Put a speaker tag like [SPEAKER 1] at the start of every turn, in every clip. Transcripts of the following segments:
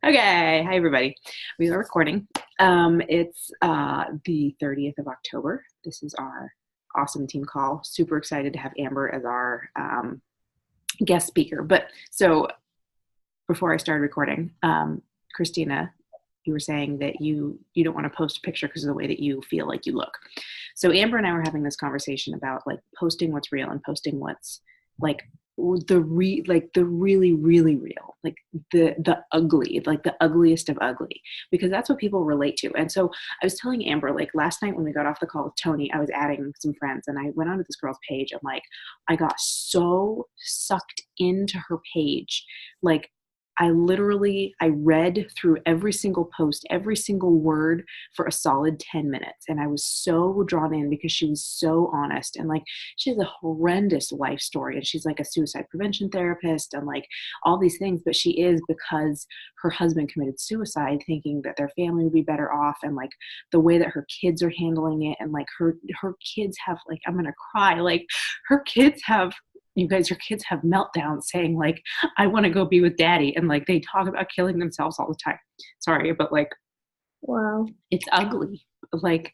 [SPEAKER 1] Okay, hi everybody. We are recording. It's the 30th of October. This is our awesome team call. Super excited to have Amber as our guest speaker. But so before I started recording, Christina, you were saying that you don't want to post a picture because of the way that you feel like you look. So Amber and I were having this conversation about like posting what's real and posting what's like the really really real, like the ugly, like the ugliest of ugly, because that's what people relate to. And so I was telling Amber, like last night when we got off the call with Tony, I was adding some friends and I went onto this girl's page and like I got so sucked into her page. Like I read through every single post, every single word for a solid 10 minutes. And I was so drawn in because she was so honest. And like, she has a horrendous life story. And she's like a suicide prevention therapist and like all these things. But she is because her husband committed suicide, thinking that their family would be better off. And like the way that her kids are handling it. And like her kids have like, I'm going to cry. Like her kids have, you guys, your kids have meltdowns saying like, I want to go be with daddy. And like, they talk about killing themselves all the time. Sorry, but like,
[SPEAKER 2] Wow.
[SPEAKER 1] it's ugly. Like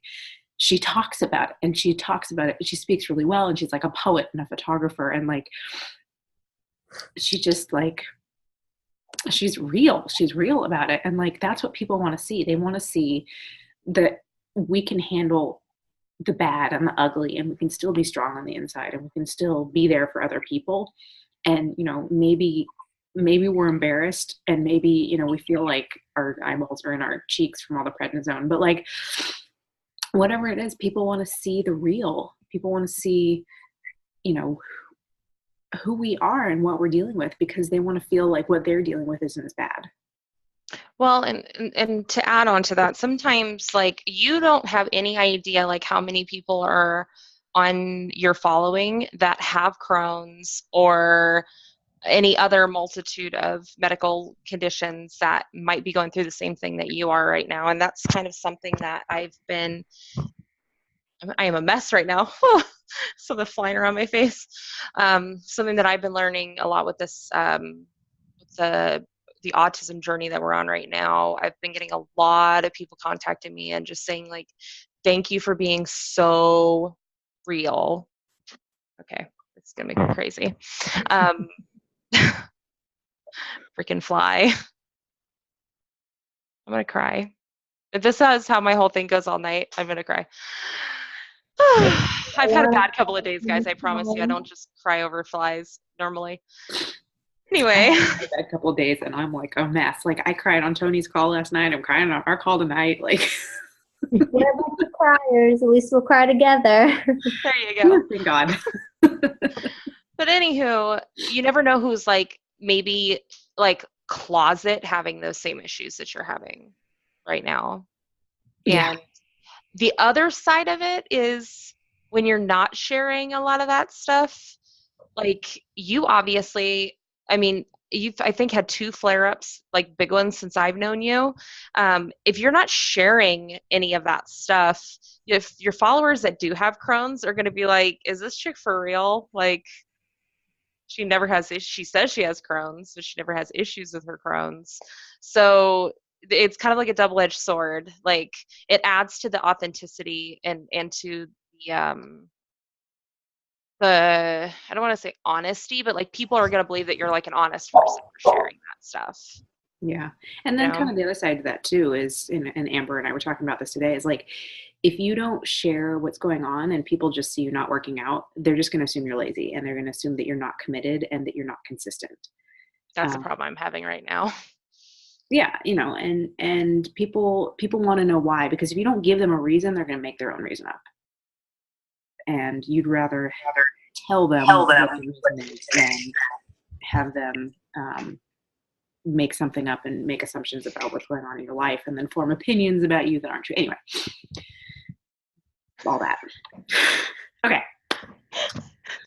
[SPEAKER 1] she talks about it and she talks about it. She speaks really well. And she's like a poet and a photographer. And like, she just like, she's real about it. And like, that's what people want to see. They want to see that we can handle the bad and the ugly, and we can still be strong on the inside, and we can still be there for other people. And you know, maybe we're embarrassed, and maybe, you know, we feel like our eyeballs are in our cheeks from all the prednisone, but like whatever it is, people want to see the real. People want to see, you know, who we are and what we're dealing with, because they want to feel like what they're dealing with isn't as bad.
[SPEAKER 3] Well, and to add on to that, sometimes like you don't have any idea like how many people are on your following that have Crohn's or any other multitude of medical conditions that might be going through the same thing that you are right now. And that's kind of something that I am a mess right now. So the flying around my face. Something that I've been learning a lot with this, with the autism journey that we're on right now. I've been getting a lot of people contacting me and just saying like, thank you for being so real. Okay, it's gonna make me crazy. Freaking fly. I'm gonna cry. If this is how my whole thing goes all night, I'm gonna cry. I've had a bad couple of days, guys. I promise you. I don't just cry over flies normally. Anyway.
[SPEAKER 1] I had a bad couple of days and I'm like a mess. Like I cried on Tony's call last night. I'm crying on our call tonight. Like
[SPEAKER 2] We're a bunch of criers. At least we'll cry together.
[SPEAKER 3] There you go.
[SPEAKER 1] Thank God.
[SPEAKER 3] But anywho, you never know who's like maybe like closet having those same issues that you're having right now.
[SPEAKER 1] Yeah.
[SPEAKER 3] And the other side of it is when you're not sharing a lot of that stuff, like you obviously, I mean, you've, I think, had 2 flare-ups, like big ones since I've known you. If you're not sharing any of that stuff, if your followers that do have Crohn's are going to be like, is this chick for real? Like, she never has, she says she has Crohn's, but she never has issues with her Crohn's. So it's kind of like a double-edged sword. Like, it adds to the authenticity and to the I don't want to say honesty, but like people are going to believe that you're like an honest person for sharing that stuff.
[SPEAKER 1] Yeah. And then kind of the other side of that too is, and Amber and I were talking about this today, is like, if you don't share what's going on and people just see you not working out, they're just going to assume you're lazy, and they're going to assume that you're not committed and that you're not consistent.
[SPEAKER 3] That's the problem I'm having right now.
[SPEAKER 1] Yeah. You know, and people want to know why, because if you don't give them a reason, they're going to make their own reason up. And you'd rather tell them what the reason is than have them make something up and make assumptions about what's going on in your life and then form opinions about you that aren't true. Anyway, all that. Okay.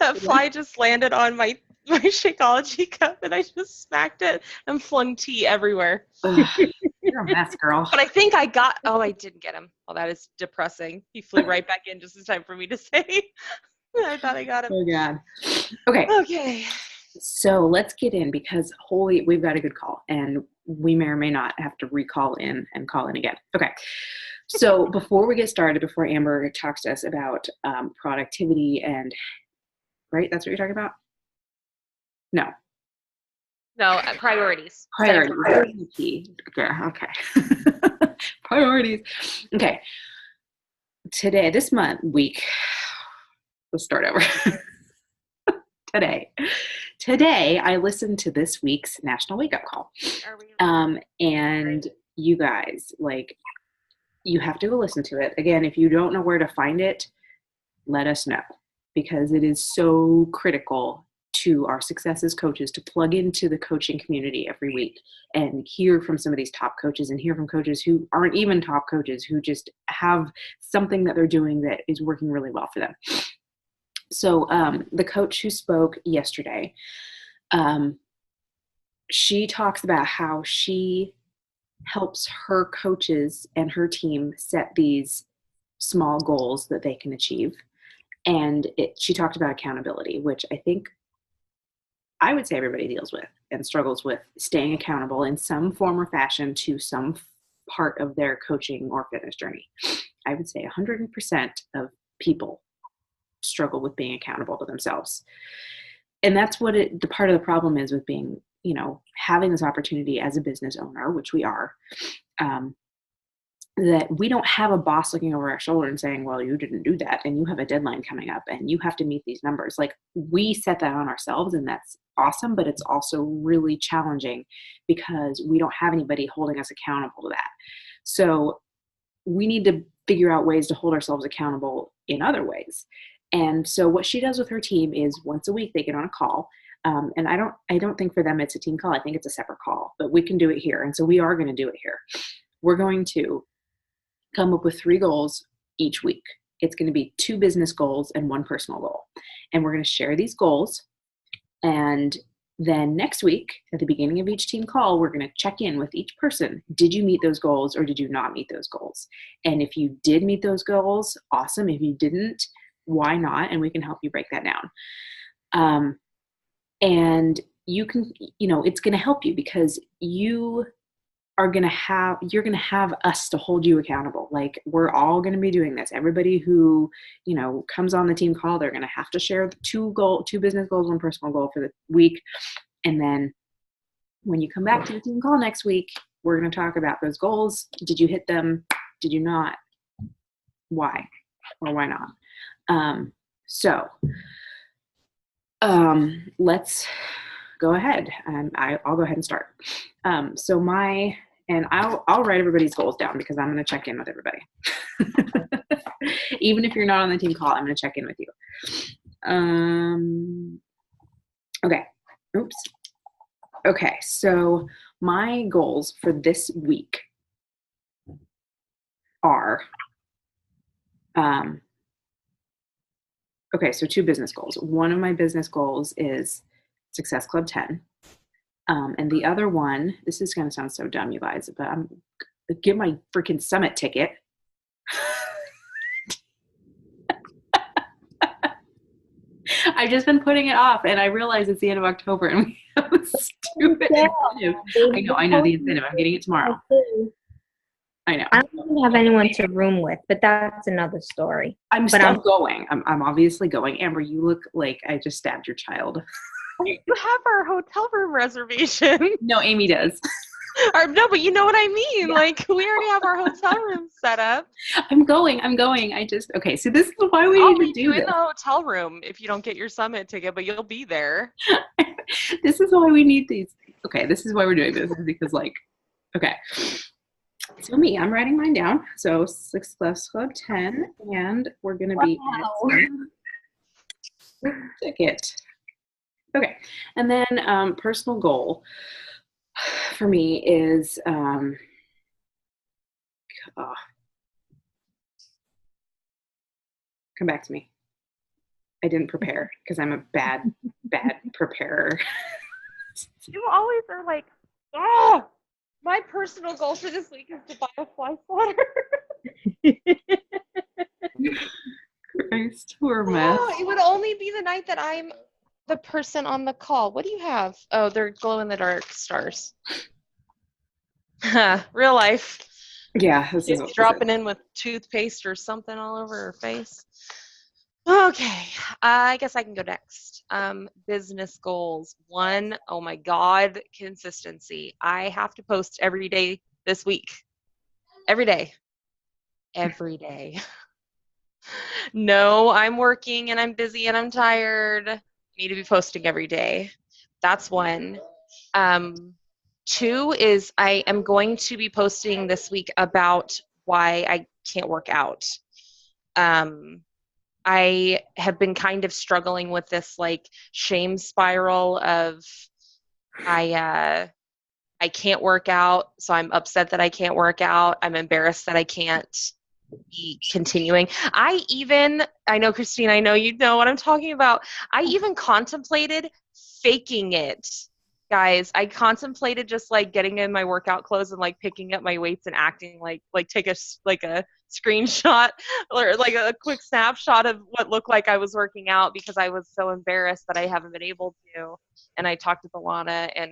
[SPEAKER 3] That fly just landed on my Shakeology cup and I just smacked it and flung tea everywhere.
[SPEAKER 1] You're a mess, girl.
[SPEAKER 3] But I think I didn't get him. Oh, that is depressing. He flew right back in just in time for me to say I thought I got him.
[SPEAKER 1] Oh, God. Okay.
[SPEAKER 3] Okay.
[SPEAKER 1] So let's get in because holy, we've got a good call and we may or may not have to recall in and call in again. Okay. So before we get started, before Amber talks to us about productivity and, right, that's what you're talking about? No.
[SPEAKER 3] No, priorities.
[SPEAKER 1] Priorities. There's the key. Okay. Priorities. Okay. Today, this month, week, let's start over. Today, I listened to this week's National Wake Up Call. And you guys, like, you have to go listen to it. Again, if you don't know where to find it, let us know because it is so critical to our success as coaches to plug into the coaching community every week and hear from some of these top coaches and hear from coaches who aren't even top coaches, who just have something that they're doing that is working really well for them. So the coach who spoke yesterday, she talks about how she helps her coaches and her team set these small goals that they can achieve. And she talked about accountability, which I would say everybody deals with and struggles with staying accountable in some form or fashion to some part of their coaching or fitness journey. I would say 100% of people struggle with being accountable to themselves. And that's what the part of the problem is with being, having this opportunity as a business owner, which we are, that we don't have a boss looking over our shoulder and saying, well, you didn't do that and you have a deadline coming up and you have to meet these numbers. Like, we set that on ourselves and that's awesome, but it's also really challenging because we don't have anybody holding us accountable to that. So we need to figure out ways to hold ourselves accountable in other ways. And so what she does with her team is once a week they get on a call. And I don't think for them it's a team call. I think it's a separate call, but we can do it here. And so we are going to do it here. We're going to come up with 3 goals each week. It's going to be 2 business goals and 1 personal goal. And we're going to share these goals. And then next week, at the beginning of each team call, we're going to check in with each person. Did you meet those goals or did you not meet those goals? And if you did meet those goals, awesome. If you didn't, why not? And we can help you break that down. And you can, it's going to help you because you're going to have us to hold you accountable. Like, we're all going to be doing this. Everybody who, comes on the team call, they're going to have to share 2 business goals, 1 personal goal for the week. And then when you come back to the team call next week, we're going to talk about those goals. Did you hit them? Did you not? Why or why not? Let's go ahead and I'll go ahead and start. I'll write everybody's goals down because I'm going to check in with everybody. Even if you're not on the team call, I'm going to check in with you. Okay. Oops. Okay. So my goals for this week are, so 2 business goals. One of my business goals is Success Club 10. And the other one, this is going to sound so dumb, you guys, but I'm get my freaking summit ticket. I've just been putting it off and I realize it's the end of October and we have a stupid incentive. I know the incentive. I'm getting it tomorrow. I know.
[SPEAKER 2] I don't even have anyone to room with, but that's another story.
[SPEAKER 1] I'm going. I'm obviously going. Amber, you look like I just stabbed your child.
[SPEAKER 3] You have our hotel room reservation.
[SPEAKER 1] No, Amy does.
[SPEAKER 3] No, but you know what I mean.
[SPEAKER 1] Yeah.
[SPEAKER 3] Like, we already have our hotel room set up.
[SPEAKER 1] I'm going. Okay, so this is why we need to do this.
[SPEAKER 3] In the hotel room if you don't get your summit ticket, but you'll be there.
[SPEAKER 1] This is why we need these. Okay, this is why we're doing this because okay. So I'm writing mine down. So Success Club 10, and we're going to be ticket. Okay, and then personal goal for me is come back to me. I didn't prepare because I'm a bad preparer.
[SPEAKER 3] You always are like, oh, my personal goal for this week is to buy a fly swatter.
[SPEAKER 1] Christ, we're a mess.
[SPEAKER 3] Oh, it would only be the night that I'm the person on the call. What do you have? Oh, they're glow in the dark stars. Real life.
[SPEAKER 1] Yeah, this is
[SPEAKER 3] She's
[SPEAKER 1] what this
[SPEAKER 3] dropping
[SPEAKER 1] is.
[SPEAKER 3] in with toothpaste or something all over her face. Okay, I guess I can go next. Business goals. One, oh my God, consistency. I have to post every day this week. Every day. Every day. No, I'm working and I'm busy and I'm tired. I need to be posting every day. That's one. Um, Two is I am going to be posting this week about why I can't work out. I have been kind of struggling with this like shame spiral of I can't work out, so I'm upset that I can't work out. I'm embarrassed that I can't be continuing. I know, Christine, I know you know what I'm talking about. I even contemplated faking it. Guys, I contemplated just like getting in my workout clothes and like picking up my weights and acting like take a screenshot or like a quick snapshot of what looked like I was working out because I was so embarrassed that I haven't been able to. And I talked to Alana and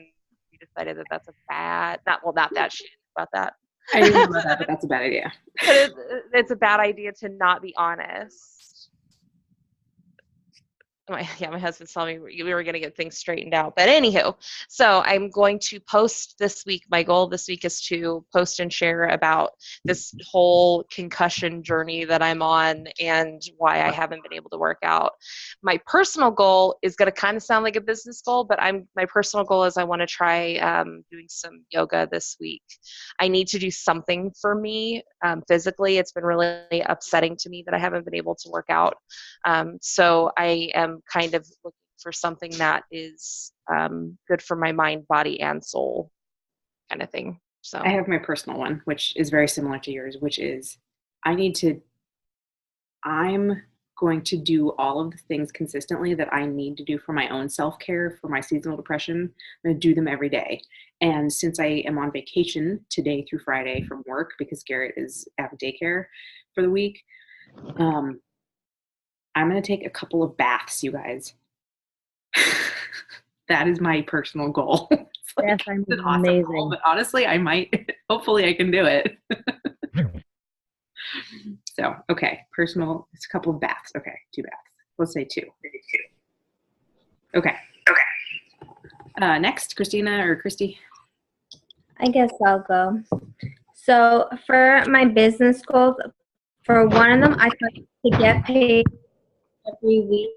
[SPEAKER 3] we decided that that's a bad, not that shit about that.
[SPEAKER 1] I didn't know about that, but that's a bad idea.
[SPEAKER 3] But it's a bad idea to not be honest. My husband's telling me we were going to get things straightened out. But anywho, so I'm going to post this week. My goal this week is to post and share about this whole concussion journey that I'm on and why I haven't been able to work out. My personal goal is going to kind of sound like a business goal, but my personal goal is I want to try doing some yoga this week. I need to do something for me physically. It's been really upsetting to me that I haven't been able to work out. So I am kind of looking for something that is good for my mind, body, and soul kind of thing. So
[SPEAKER 1] I have my personal one, which is very similar to yours, which is I'm going to do all of the things consistently that I need to do for my own self-care, for my seasonal depression. I'm going to do them every day. And since I am on vacation today through Friday from work because Garrett is at daycare for the week, I'm going to take a couple of baths, you guys. That is my personal goal. It's like,
[SPEAKER 2] Yes, I'm
[SPEAKER 1] it's an awesome
[SPEAKER 2] amazing.
[SPEAKER 1] goal, but honestly, I might, hopefully I can do it. So, okay, personal, it's a couple of baths. Okay, 2 baths. Let's say 2. Okay. Next, Christina or Christy?
[SPEAKER 2] I guess I'll go. So for my business goals, for one of them, I thought to get paid every week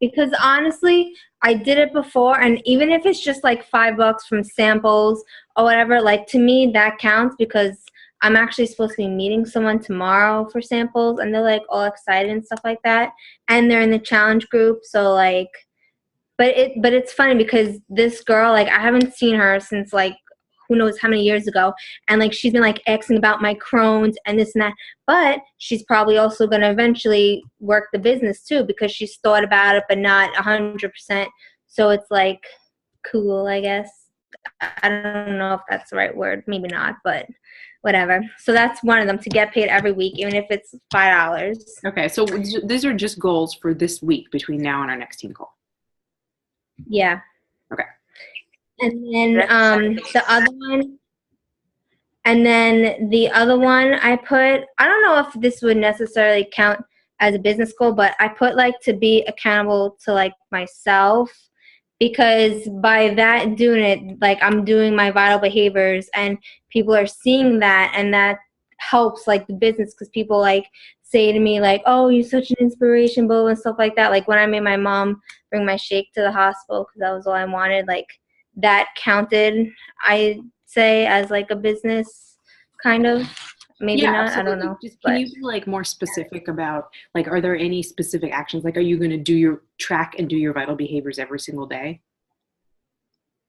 [SPEAKER 2] because honestly, I did it before, and even if it's just like $5 from samples or whatever, like to me that counts because I'm actually supposed to be meeting someone tomorrow for samples, and they're like all excited and stuff like that, and they're in the challenge group, so like. But it's funny because this girl, like I haven't seen her since like who knows how many years ago, and like she's been like asking about my Crohn's and this and that, but she's probably also going to eventually work the business too because she's thought about it but not 100%. So it's like cool, I guess. I don't know if that's the right word, maybe not, but whatever. So that's one of them, to get paid every week even if it's $5.
[SPEAKER 1] Okay, so these are just goals for this week between now and our next team call.
[SPEAKER 2] Yeah.
[SPEAKER 1] Okay.
[SPEAKER 2] And then the other one I put, I don't know if this would necessarily count as a business goal, but I put like to be accountable to like myself, because by that doing it, like I'm doing my vital behaviors and people are seeing that, and that helps like the business because people like say to me like, oh, you're such an inspiration, blah, and stuff like that. Like when I made my mom bring my shake to the hospital because that was all I wanted, like that counted, I say, as like a business kind of. Maybe
[SPEAKER 1] Yeah,
[SPEAKER 2] not,
[SPEAKER 1] absolutely.
[SPEAKER 2] I don't know.
[SPEAKER 1] Can you be like more specific about like, are there any specific actions? Like, are you going to do your track and do your vital behaviors every single day?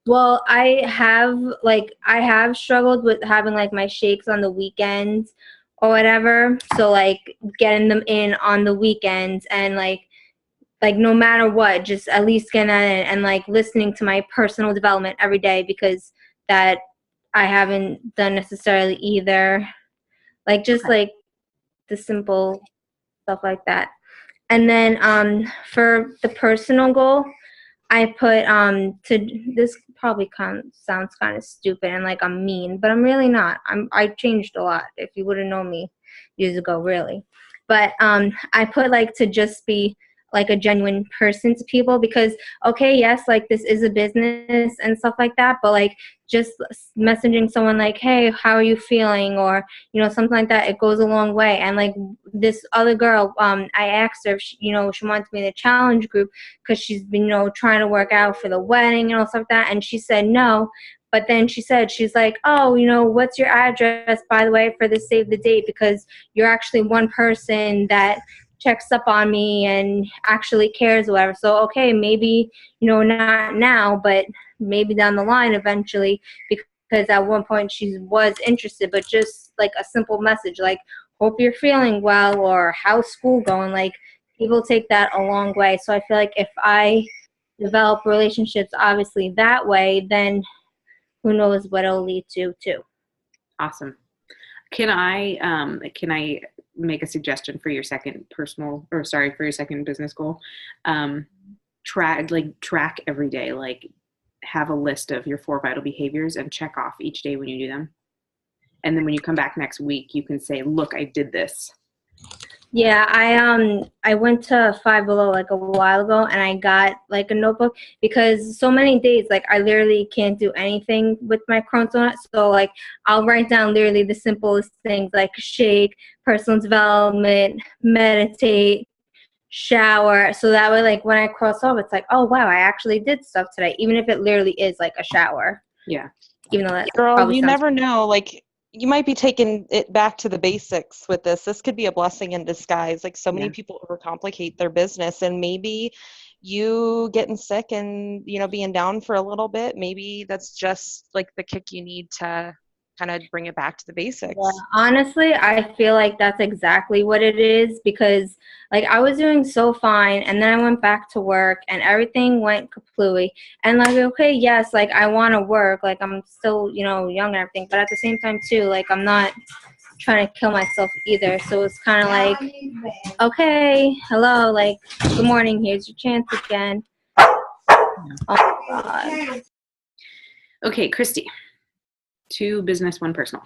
[SPEAKER 2] Well, I have struggled with having like my shakes on the weekends or whatever. So like getting them in on the weekends and like no matter what, just at least getting that in, and like listening to my personal development every day because that I haven't done necessarily either. Like just like the simple stuff like that. And then for the personal goal, I put to this probably sounds kind of stupid and like I'm mean, but I'm really not. I changed a lot. If you would have known me years ago, really. But I put like to just be like a genuine person to people because okay, yes, like this is a business and stuff like that, but like just messaging someone like, hey, how are you feeling, or something like that, it goes a long way. And like this other girl, I asked her if she wanted to be in the challenge group because she's been trying to work out for the wedding and all stuff like that, and she said no. But then she's like, oh, what's your address, by the way, for the save the date, because you're actually one person that checks up on me and actually cares or whatever. So okay, maybe not now, but maybe down the line eventually, because at one point she was interested. But just like a simple message like, hope you're feeling well, or how's school going, like people take that a long way. So I feel like if I develop relationships obviously that way, then who knows what it'll lead to too.
[SPEAKER 1] Awesome. Can I make a suggestion for your second for your second business goal? Track every day, like have a list of your 4 vital behaviors and check off each day when you do them. And then when you come back next week, you can say, look, I did this.
[SPEAKER 2] Yeah, I went to Five Below like a while ago, and I got like a notebook because so many days like I literally can't do anything with my Crohn's donut. So like I'll write down literally the simplest things like shake, personal development, meditate, shower. So that way, like when I cross off, it's like, oh wow, I actually did stuff today, even if it literally is like a shower.
[SPEAKER 1] Yeah.
[SPEAKER 2] Even though that
[SPEAKER 3] Girl,
[SPEAKER 2] probably
[SPEAKER 3] you
[SPEAKER 2] sounds
[SPEAKER 3] never know. Like, you might be taking it back to the basics with this. This could be a blessing in disguise. Like, so many people overcomplicate their business, and maybe you getting sick and, being down for a little bit, maybe that's just like the kick you need to kind of bring it back to the basics.
[SPEAKER 2] Yeah, honestly, I feel like that's exactly what it is, because like I was doing so fine, and then I went back to work and everything went kaplooey. And like, okay, yes, like I want to work, like I'm still, young and everything, but at the same time too, like I'm not trying to kill myself either. So it's kind of like, okay, hello, like good morning, here's your chance again. Oh my God.
[SPEAKER 1] Okay, Christy. 2 business, 1 personal.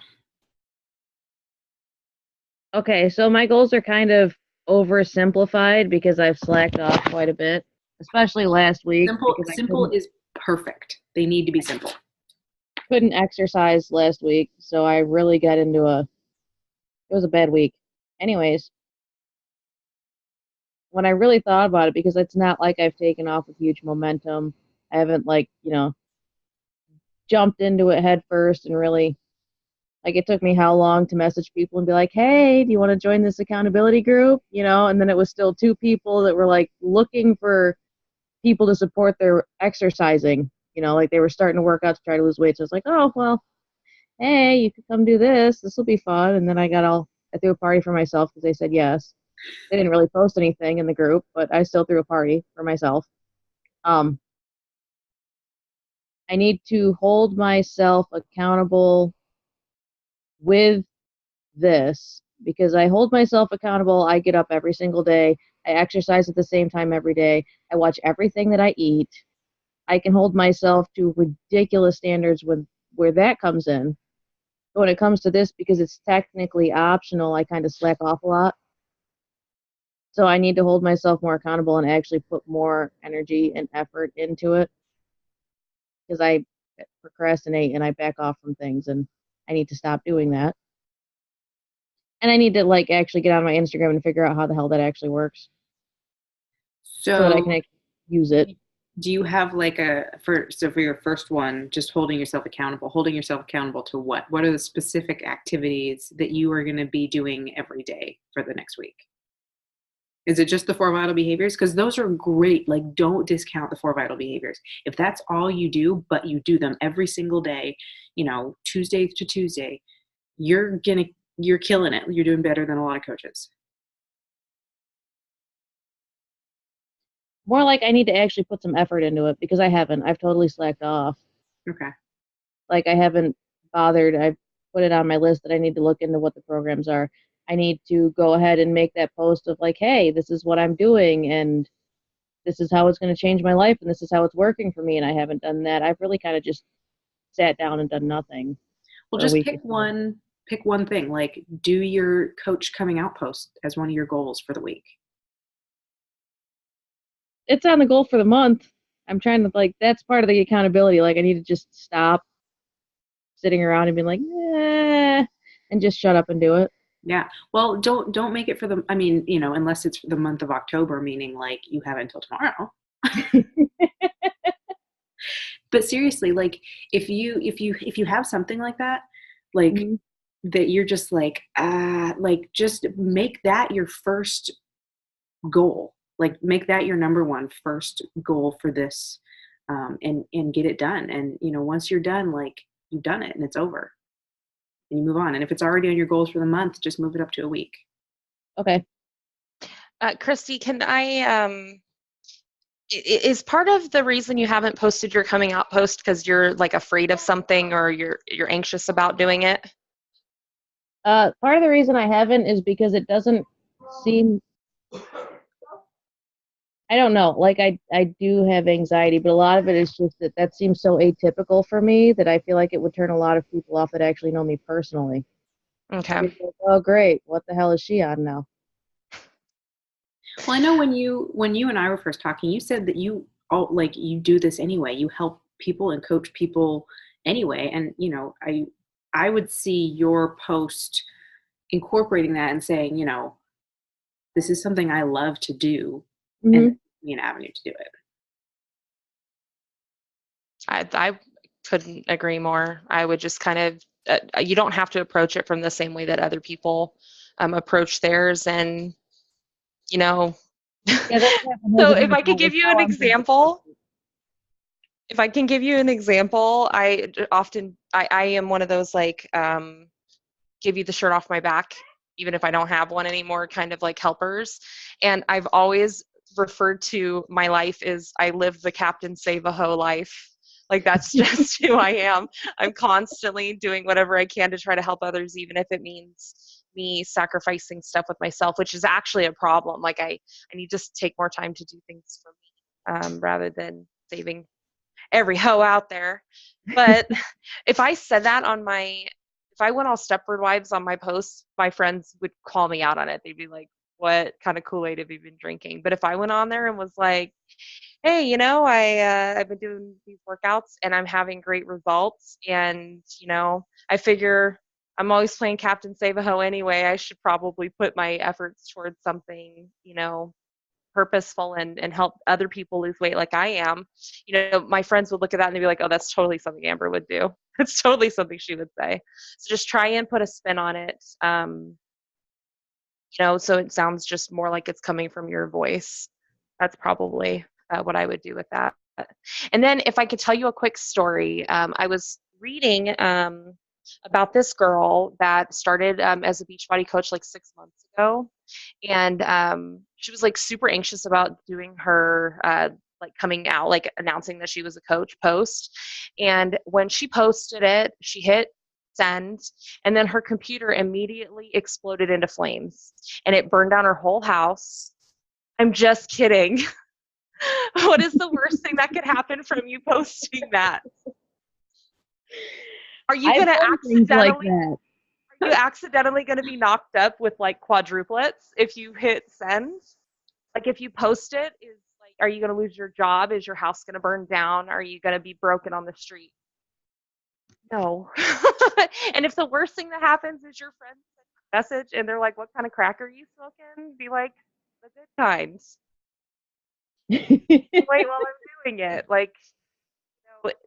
[SPEAKER 4] Okay, so my goals are kind of oversimplified because I've slacked off quite a bit, especially last week.
[SPEAKER 1] Simple is perfect. They need to be simple.
[SPEAKER 4] Couldn't exercise last week, so I really got into it was a bad week. Anyways, when I really thought about it, because it's not like I've taken off with huge momentum, I haven't jumped into it head first and really, it took me how long to message people and be like, hey, do you want to join this accountability group? And then it was still 2 people that were looking for people to support their exercising, they were starting to work out to try to lose weight. So I was like, oh, well, hey, you could come do this. This will be fun. And then I threw a party for myself because they said yes. They didn't really post anything in the group, but I still threw a party for myself. I need to hold myself accountable with this, because I hold myself accountable. I get up every single day. I exercise at the same time every day. I watch everything that I eat. I can hold myself to ridiculous standards where that comes in. But when it comes to this, because it's technically optional, I kind of slack off a lot. So I need to hold myself more accountable and actually put more energy and effort into it, because I procrastinate and I back off from things, and I need to stop doing that. And I need to actually get on my Instagram and figure out how the hell that actually works, so that I can actually use it.
[SPEAKER 1] Do you have for your first one, just holding yourself accountable to what? What are the specific activities that you are going to be doing every day for the next week? Is it just the 4 vital behaviors? Because those are great. Don't discount the 4 vital behaviors. If that's all you do, but you do them every single day, Tuesday to Tuesday, you're killing it. You're doing better than a lot of coaches.
[SPEAKER 4] More like I need to actually put some effort into it, because I haven't. I've totally slacked off.
[SPEAKER 1] Okay.
[SPEAKER 4] I haven't bothered. I've put it on my list that I need to look into what the programs are. I need to go ahead and make that post of hey, this is what I'm doing, and this is how it's going to change my life and this is how it's working for me, and I haven't done that. I've really kind of just sat down and done nothing.
[SPEAKER 1] Well,
[SPEAKER 4] for a
[SPEAKER 1] just
[SPEAKER 4] week
[SPEAKER 1] pick
[SPEAKER 4] or so.
[SPEAKER 1] one thing. Like, do your coach coming out post as one of your goals for the week.
[SPEAKER 4] It's on the goal for the month. I'm trying to, like, that's part of the accountability. Like, I need to just stop sitting around and be like, and just shut up and do it.
[SPEAKER 1] Yeah. Well, don't make it for the, I mean, unless it's for the month of October, meaning like you have until tomorrow. But seriously, like if you have something like that, like
[SPEAKER 4] Mhm.
[SPEAKER 1] that you're just like just make that your first goal. Like make that your number one first goal for this, and get it done. And once you're done, like you've done it and it's over, and you move on. And if it's already on your goals for the month, just move it up to a week.
[SPEAKER 4] Okay.
[SPEAKER 3] Christy, can I is part of the reason you haven't posted your coming out post because you're like afraid of something or you're anxious about doing it?
[SPEAKER 4] Part of the reason I haven't is because it doesn't seem, I don't know, like I do have anxiety, but a lot of it is just that seems so atypical for me that I feel like it would turn a lot of people off that actually know me personally.
[SPEAKER 3] Okay.
[SPEAKER 4] They'd be like, oh, great, what the hell is she on now?
[SPEAKER 1] Well, I know when you and I were first talking, you said that you do this anyway. You help people and coach people anyway. And I would see your post incorporating that and saying, this is something I love to do, and
[SPEAKER 4] Hmm.
[SPEAKER 1] this gives me an avenue to do it.
[SPEAKER 3] I couldn't agree more. I would just kind of, you don't have to approach it from the same way that other people approach theirs. And, you know,
[SPEAKER 4] Yeah, that's happened
[SPEAKER 3] so
[SPEAKER 4] hesitant about with how I'm doing it.
[SPEAKER 3] if I can give you an example, I am one of those like, give you the shirt off my back, even if I don't have one anymore, kind of like helpers. And I've always referred to my life as I live the Captain Save a Hoe life. Like that's just who I am. I'm constantly doing whatever I can to try to help others, even if it means me sacrificing stuff with myself, which is actually a problem. Like I need to take more time to do things for me, rather than saving every hoe out there. But if I said that if I went all Stepford Wives on my posts, my friends would call me out on it. They'd be like, what kind of Kool-Aid have you been drinking? But if I went on there and was like, hey, I've been doing these workouts and I'm having great results, and I figure I'm always playing Captain Save a Hoe anyway. I should probably put my efforts towards something, purposeful and help other people lose weight like I am. My friends would look at that and they'd be like, oh, that's totally something Amber would do. It's totally something she would say. So just try and put a spin on it. So it sounds just more like it's coming from your voice. That's probably what I would do with that. And then if I could tell you a quick story, I was reading about this girl that started as a Beachbody coach like 6 months ago. And she was like super anxious about doing her like coming out, like announcing that she was a coach post. And when she posted it, she hit send, and then her computer immediately exploded into flames and it burned down her whole house. I'm just kidding. What is the worst thing that could happen from you posting that? Are you
[SPEAKER 4] I've
[SPEAKER 3] going to
[SPEAKER 4] done things like
[SPEAKER 3] accidentally
[SPEAKER 4] that.
[SPEAKER 3] Are you accidentally going to be knocked up with like quadruplets if you hit send? Like if you post it, is like, are you going to lose your job? Is your house going to burn down? Are you going to be broken on the street? No. And if the worst thing that happens is your friend sends a message and they're like, what kind of crack are you smoking? Be like, the good kinds. Wait while I'm doing it. Like,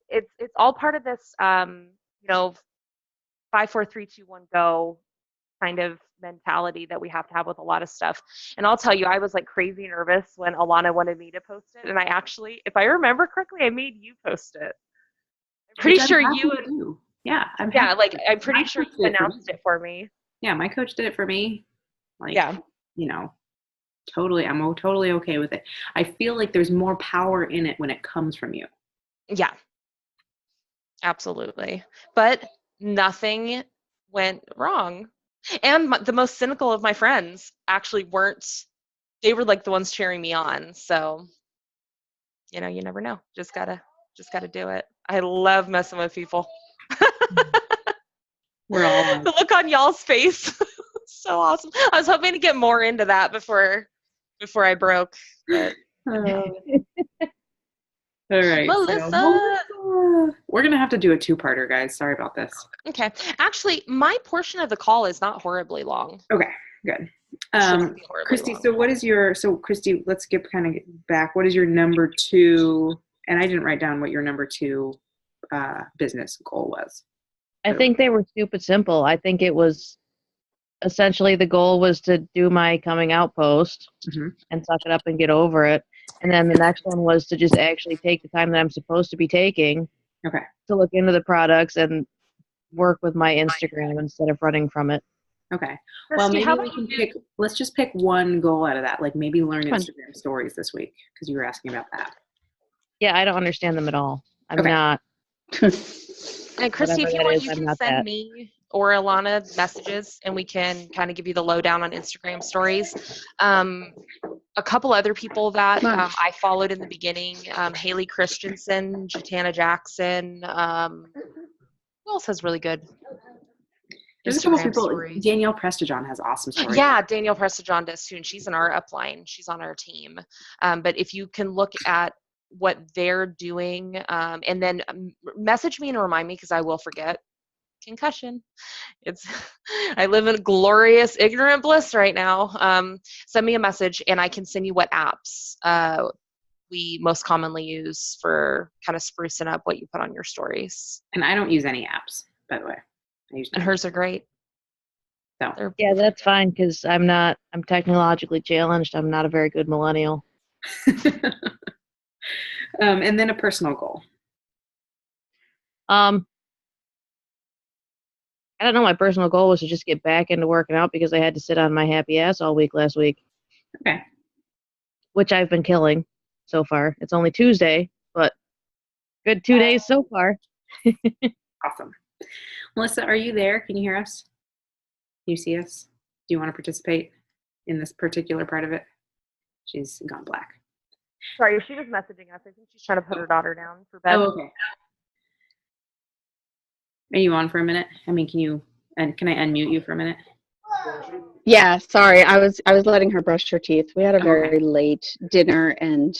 [SPEAKER 3] it's all part of this, 5, 4, 3, 2, 1, go kind of mentality that we have to have with a lot of stuff. And I'll tell you, I was like crazy nervous when Alana wanted me to post it. And I actually, if I remember correctly, I made you post it. I'm pretty
[SPEAKER 1] Which I'm
[SPEAKER 3] sure
[SPEAKER 1] happy
[SPEAKER 3] you,
[SPEAKER 1] to do. Yeah, I'm
[SPEAKER 3] yeah,
[SPEAKER 1] happy.
[SPEAKER 3] like I'm
[SPEAKER 1] My
[SPEAKER 3] pretty sure
[SPEAKER 1] coach
[SPEAKER 3] you
[SPEAKER 1] did it for me.
[SPEAKER 3] announced it for me.
[SPEAKER 1] Yeah, my coach did it for me. Like,
[SPEAKER 3] Yeah.
[SPEAKER 1] totally, I'm totally okay with it. I feel like there's more power in it when it comes from you.
[SPEAKER 3] Yeah, absolutely. But nothing went wrong. And the most cynical of my friends actually weren't, they were like the ones cheering me on. So you never know. Just gotta do it. I love messing with people.
[SPEAKER 1] We're all
[SPEAKER 3] The look on y'all's face. So awesome. I was hoping to get more into that before I broke. But
[SPEAKER 1] all right.
[SPEAKER 3] Melissa.
[SPEAKER 1] So, we're gonna have to do a two-parter, guys. Sorry about this.
[SPEAKER 3] Okay. Actually, my portion of the call is not horribly long.
[SPEAKER 1] Okay, good.
[SPEAKER 3] Shouldn't be horribly
[SPEAKER 1] Christy,
[SPEAKER 3] long.
[SPEAKER 1] so what is your, Christy, let's get back. What is your number 2? And I didn't write down what your number 2 business goal was.
[SPEAKER 4] I think they were stupid simple. I think it was essentially the goal was to do my coming out post
[SPEAKER 1] Mhm.
[SPEAKER 4] and suck it up and get over it. And then the next one was to just actually take the time that I'm supposed to be taking
[SPEAKER 1] Okay.
[SPEAKER 4] to look into the products and work with my Instagram instead of running from it.
[SPEAKER 1] Okay. Well,
[SPEAKER 3] Christy,
[SPEAKER 1] maybe
[SPEAKER 3] how
[SPEAKER 1] we
[SPEAKER 3] about
[SPEAKER 1] can
[SPEAKER 3] you
[SPEAKER 1] pick, let's just pick one goal out of that. Like maybe learn
[SPEAKER 5] Fun.
[SPEAKER 1] Instagram stories this week because you were asking about that.
[SPEAKER 4] Yeah, I don't understand them at all. I'm
[SPEAKER 1] Okay.
[SPEAKER 4] not.
[SPEAKER 3] And Christy, if
[SPEAKER 4] Whatever
[SPEAKER 3] you
[SPEAKER 4] that
[SPEAKER 3] want,
[SPEAKER 4] is,
[SPEAKER 3] you
[SPEAKER 4] I'm
[SPEAKER 3] can
[SPEAKER 4] not
[SPEAKER 3] send
[SPEAKER 4] that.
[SPEAKER 3] me or Alana messages, and we can kind of give you the lowdown on Instagram stories. A couple other people that
[SPEAKER 5] Nice.
[SPEAKER 3] I followed in the beginning: Haley Christensen, Jatana Jackson. Who else has really good
[SPEAKER 1] There's a couple
[SPEAKER 3] Instagram
[SPEAKER 1] people.
[SPEAKER 3] stories?
[SPEAKER 1] Danielle Prestigion has awesome stories.
[SPEAKER 3] Yeah, Danielle Prestigion does too, and she's in our upline. She's on our team. But if you can look at what they're doing, and then message me and remind me because I will forget. Concussion. It's I live in glorious ignorant bliss right now. Send me a message and I can send you what apps we most commonly use for kind of sprucing up what you put on your stories.
[SPEAKER 1] And I don't use any apps, by the way. I use
[SPEAKER 3] And hers are great.
[SPEAKER 1] So.
[SPEAKER 3] They're
[SPEAKER 4] Yeah, that's fine because I'm technologically challenged. I'm not a very good millennial.
[SPEAKER 1] And then a personal goal.
[SPEAKER 4] I don't know. My personal goal was to just get back into working out because I had to sit on my happy ass all week last week.
[SPEAKER 1] Okay.
[SPEAKER 4] Which I've been killing so far. It's only Tuesday, but good 2 days so far.
[SPEAKER 1] Awesome. Melissa, are you there? Can you hear us? Can you see us? Do you want to participate in this particular part of it? She's gone black.
[SPEAKER 3] sorry, she was messaging us. I think she's trying to put her daughter down for bed.
[SPEAKER 1] Oh, okay. Are you on for a minute? I mean, can I unmute you for a minute?
[SPEAKER 5] Yeah, sorry. I was letting her brush her teeth. We had a very late dinner and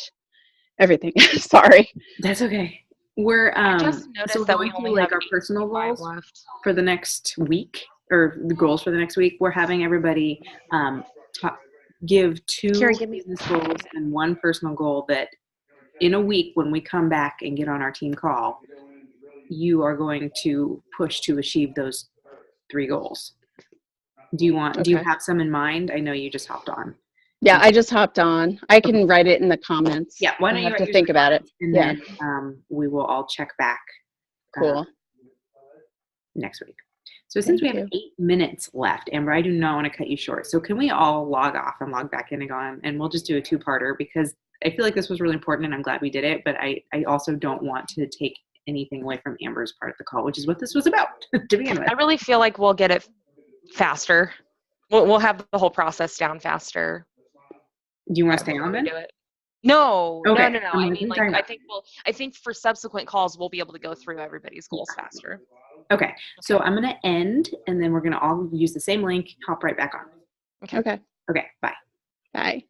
[SPEAKER 5] everything. Sorry.
[SPEAKER 1] That's okay. We're
[SPEAKER 3] I just noticed
[SPEAKER 1] so
[SPEAKER 3] that we
[SPEAKER 1] going
[SPEAKER 3] only
[SPEAKER 1] through, like
[SPEAKER 3] have
[SPEAKER 1] our personal
[SPEAKER 3] 8:55
[SPEAKER 1] goals
[SPEAKER 3] left.
[SPEAKER 1] for the next week, or the goals for the next week. We're having everybody give 2
[SPEAKER 3] Carrie, give me-
[SPEAKER 1] business goals and 1 personal goal that in a week when we come back and get on our team call, you are going to push to achieve those 3 goals. Do you
[SPEAKER 5] Okay.
[SPEAKER 1] have some in mind? I know you just hopped on.
[SPEAKER 5] Yeah, I just hopped on. I can write it in the comments.
[SPEAKER 1] Yeah, why don't
[SPEAKER 5] I
[SPEAKER 1] you
[SPEAKER 5] have
[SPEAKER 1] write
[SPEAKER 5] to think
[SPEAKER 1] yours
[SPEAKER 5] about it.
[SPEAKER 1] and
[SPEAKER 5] Yeah.
[SPEAKER 1] then we will all check back
[SPEAKER 5] Cool.
[SPEAKER 1] next week. So since we
[SPEAKER 5] Thank
[SPEAKER 1] have 8 minutes left, Amber, I do not want to cut you short. So can we all log off and log back in again, and we'll just do a 2-parter because I feel like this was really important and I'm glad we did it, but I also don't want to take anything away from Amber's part of the call, which is what this was about to begin with.
[SPEAKER 3] I really feel like we'll get it faster. We'll have the whole process down faster.
[SPEAKER 1] Do you want to stay on then?
[SPEAKER 3] Do it. No,
[SPEAKER 1] Okay.
[SPEAKER 3] no. I mean, like, I think for subsequent calls, we'll be able to go through everybody's goals faster.
[SPEAKER 1] Okay. So I'm going to end, and then we're going to all use the same link, hop right back on.
[SPEAKER 5] Okay.
[SPEAKER 1] Okay. Bye.
[SPEAKER 5] Bye.